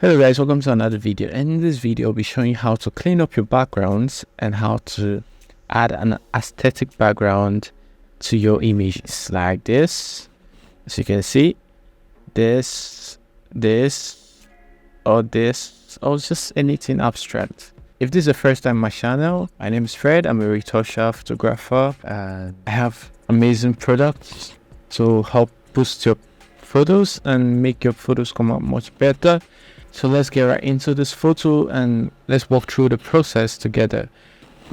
Hello guys, welcome to another video. And in this video I'll be showing you how to clean up your backgrounds and how to add an aesthetic background to your images like this. As you can see, this, or just anything abstract. If this is the first time on my channel, my name is Fred. I'm a retoucher photographer and I have amazing products to help boost your photos and make your photos come out much better. So let's get right into this photo and let's walk through the process together.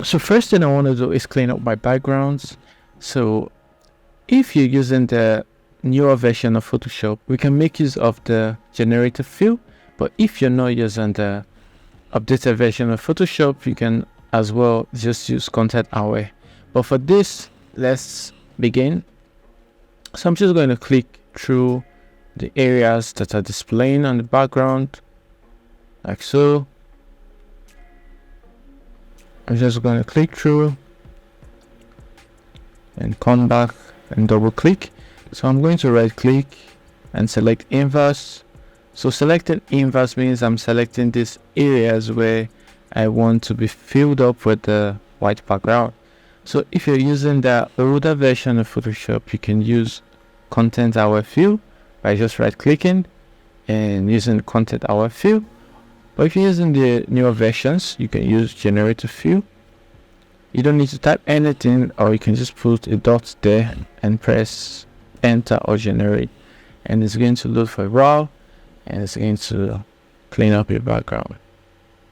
So first thing I want to do is clean up my backgrounds. So if you're using the newer version of Photoshop, we can make use of the generator fill. But if you're not using the updated version of Photoshop, you can as well just use content aware. But for this, let's begin. So I'm just going to click through the areas that are displaying on the background. Like so. I'm just going to click through and come back and double click. So I'm going to right click and select inverse. So selecting inverse means I'm selecting these areas where I want to be filled up with the white background. So if you're using the older version of Photoshop, you can use content aware fill by just right clicking and using content aware fill. But if you're using the newer versions, you can use generator fill. You don't need to type anything, or you can just put a dot there and press enter or generate, and it's going to load for raw and it's going to clean up your background.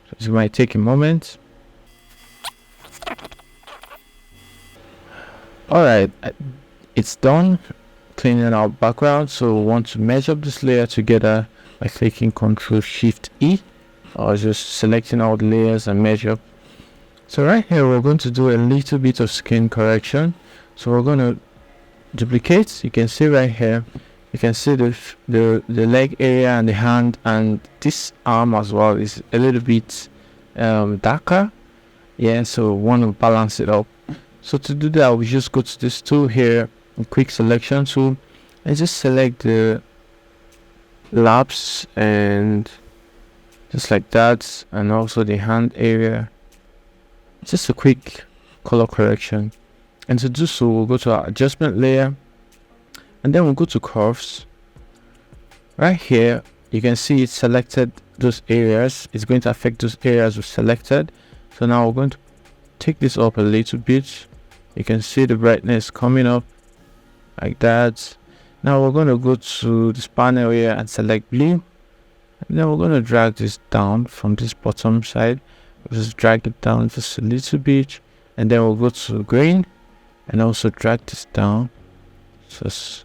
So it might take a moment. Alright, it's done cleaning our background. So we want to merge up this layer together by clicking Ctrl Shift E, or just selecting all the layers and merge up. So right here we're going to do a little bit of skin correction. So we're going to duplicate. You can see right here, you can see the leg area and the hand, and this arm as well is a little bit darker. Yeah, so we want to balance it up. So to do that, we just go to this tool here, a quick selection tool, and just select the laps and just like that, and also the hand area. Just a quick color correction. And to do so, we'll go to our adjustment layer and then we'll go to curves. Right here you can see it selected those areas. It's going to affect those areas we selected. So now we're going to take this up a little bit. You can see the brightness coming up like that. Now we're going to go to this panel here and select blue. And then we're going to drag this down from this bottom side. We'll just drag it down just a little bit, and then we'll go to green and also drag this down just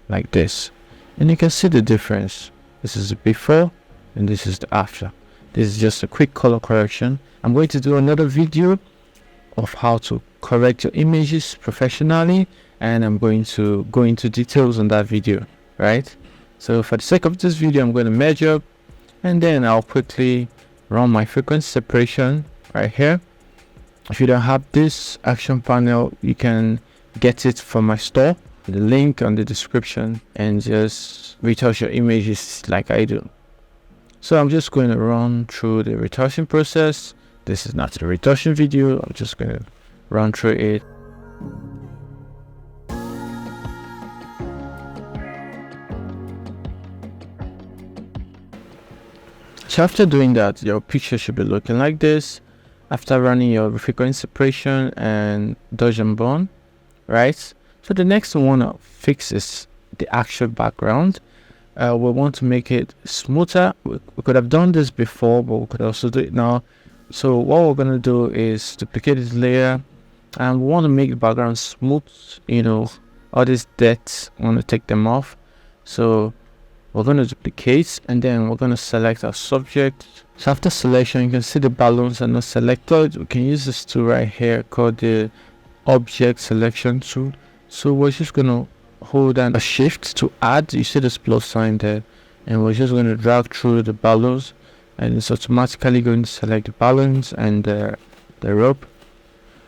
like this, and you can see the difference. This is the before and this is the after. This is just a quick color correction. I'm going to do another video of how to correct your images professionally, and I'm going to go into details on that video, right? So for the sake of this video, I'm going to merge up, and then I'll quickly run my frequency separation right here. If you don't have this action panel, you can get it from my store, the link on the description, and just retouch your images like I do. So I'm just going to run through the retouching process. This is not a retouching video, I'm just going to run through it. So after doing that, your picture should be looking like this after running your frequency separation and dodge and burn, right? So the next one to fix is the actual background. We want to make it smoother. We could have done this before, but we could also do it now. So what we're going to do is duplicate this layer, and we want to make the background smooth. You know, all these debts, we want to take them off. So we're going to duplicate, and then we're going to select our subject. So after selection, you can see the balloons are not selected. We can use this tool right here called the object selection tool. So we're just going to hold down a shift to add. You see this plus sign there, and we're just going to drag through the balloons, and it's automatically going to select the balloons and the rope.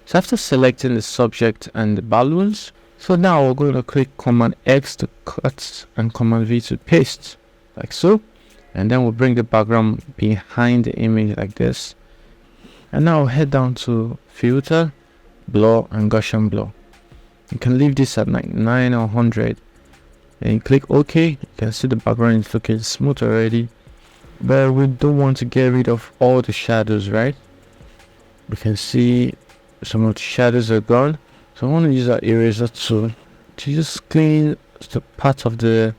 So after selecting the subject and the balloons, so now we're going to click Command X to cut and Command V to paste, like so. and then we'll bring the background behind the image like this. And now head down to filter, blur, and Gaussian blur. You can leave this at like 9 or 100, and click OK. You can see the background is looking smooth already, but we don't want to get rid of all the shadows, right? We can see some of the shadows are gone, so I want to use our eraser tool to just clean the part of the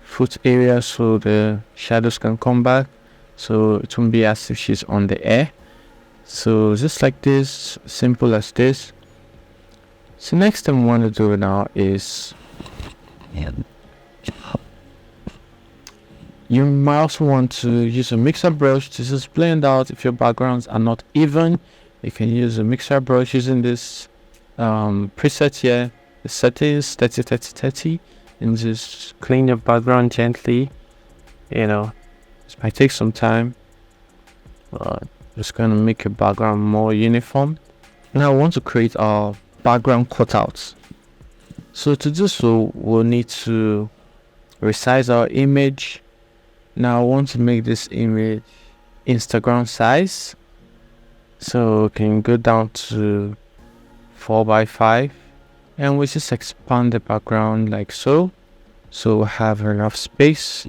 foot area so the shadows can come back, so it won't be as if she's on the air. So just like this, simple as this. So next thing we want to do now is you might also want to use a mixer brush to just blend out if your backgrounds are not even. You can use a mixer brush using this preset here, the settings 30 30 30, and just clean your background gently. You know, this might take some time, but just gonna make your background more uniform. Now I want to create our background cutouts. So to do so, we'll need to resize our image. Now I want to make this image Instagram size, so we can go down to 4x5, and we just expand the background like so, so we'll have enough space.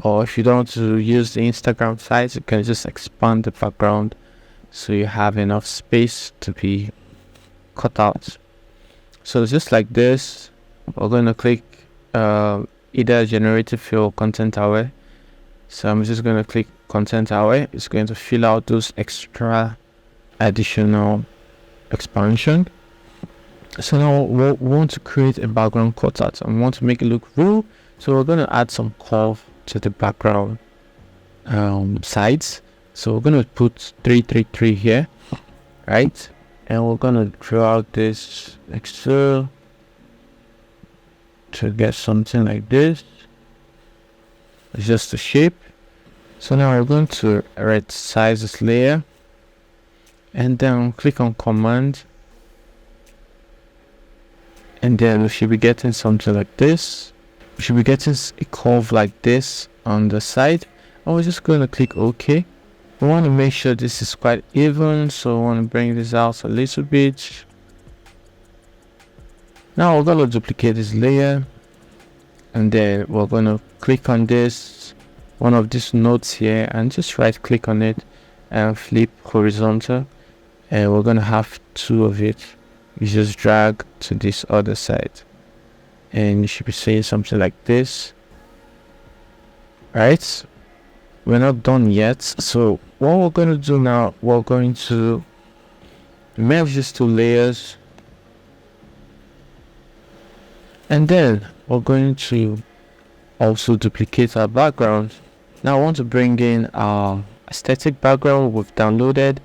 Or if you don't want to use the Instagram size, you can just expand the background so you have enough space to be cut out. So just like this, we're going to click either generative fill or content aware. So I'm just going to click content aware. It's going to fill out those extra additional expansion. So now we want to create a background cutout and we want to make it look real, so we're going to add some curve to the background sides. So we're going to put 333 here, right? And we're going to draw out this like so to get something like this. It's just a shape. So now we're going to right size this layer, and then click on command, and then we should be getting something like this. We should be getting a curve like this on the side, and we're just going to click OK. We want to make sure this is quite even, so I want to bring this out a little bit. Now we're going to duplicate this layer, and then we're going to click on this, one of these nodes here, and just right click on it and flip horizontal, and we're going to have two of it. You just drag to this other side, and you should be saying something like this, right? We're not done yet, so what we're going to do now, we're going to merge these two layers, and then we're going to also duplicate our background. Now I want to bring in our aesthetic background we've downloaded.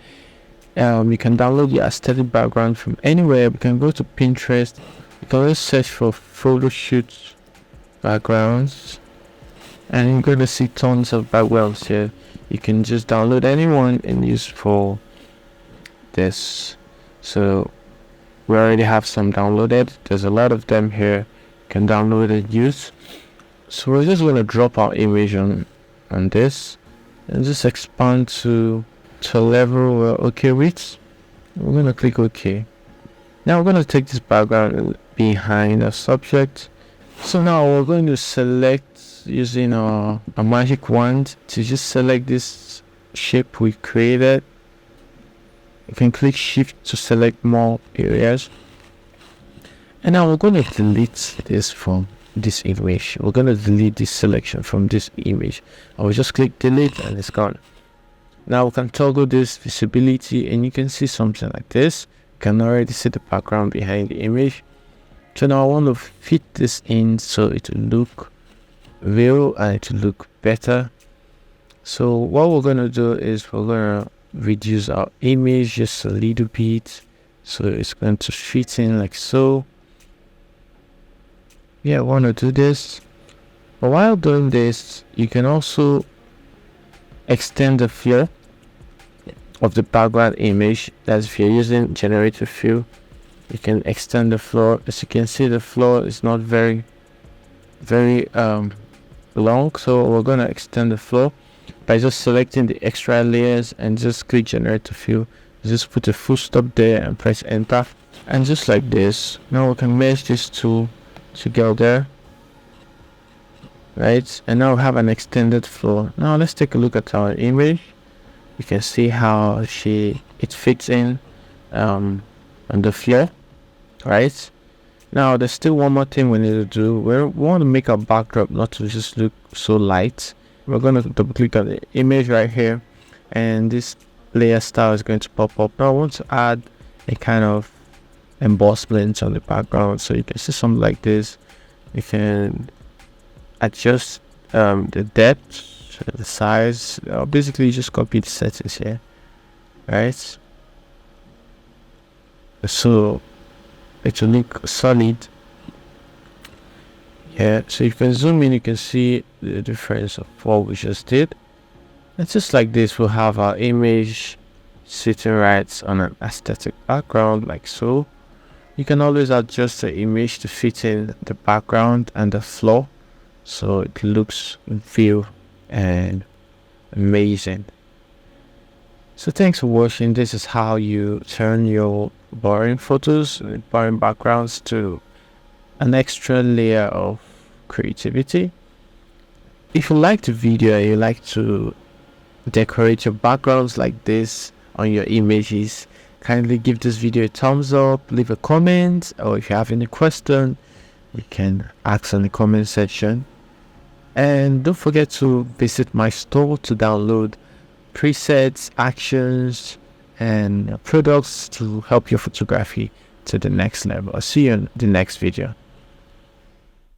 You can download your aesthetic background from anywhere. We can go to Pinterest. You can always search for photo shoot backgrounds, and you're going to see tons of backgrounds here. You can just download anyone and use for this. So we already have some downloaded. There's a lot of them here. You can download and use. So we're just going to drop our image on this and just expand to a level we're okay with. We're going to click OK. Now we're going to take this background behind our subject. So now we're going to select using a magic wand to just select this shape we created. You can click shift to select more areas, and now we're going to delete this from this image. We're going to delete this selection from this image. I will just click delete and it's gone. Now we can toggle this visibility, and you can see something like this. You can already see the background behind the image. So now I want to fit this in so it will look real and it will look better. So what we're going to do is we're going to reduce our image just a little bit, so it's going to fit in like so. Yeah, I want to do this. But while doing this, you can also extend the fill of the background image. That's if you're using generative fill, you can extend the floor. As you can see, the floor is not very long, so we're gonna extend the flow by just selecting the extra layers and just click generate to fill. Just put a full stop there and press enter, and just like this, now we can merge these two together, right? And now we have an extended flow. Now let's take a look at our image. You can see how it fits in on the floor, right? Now there's still one more thing we need to do. We want to make our backdrop not to just look so light. We're going to double click on the image right here, and this layer style is going to pop up. Now I want to add a kind of embossment on the background, so you can see something like this. You can adjust the depth, the size. Basically just copy the settings here, right? So it will look solid. Yeah, so you can zoom in, you can see the difference of what we just did. And just like this, we'll have our image sitting right on an aesthetic background, like so. You can always adjust the image to fit in the background and the floor, so it looks real and amazing. So thanks for watching. This is how you turn your boring photos, boring backgrounds, to an extra layer of creativity. If you liked the video and you like to decorate your backgrounds like this on your images, kindly give this video a thumbs up, leave a comment, or if you have any question, you can ask in the comment section. And don't forget to visit my store to download presets, actions, and products to help your photography to the next level. I'll see you in the next video.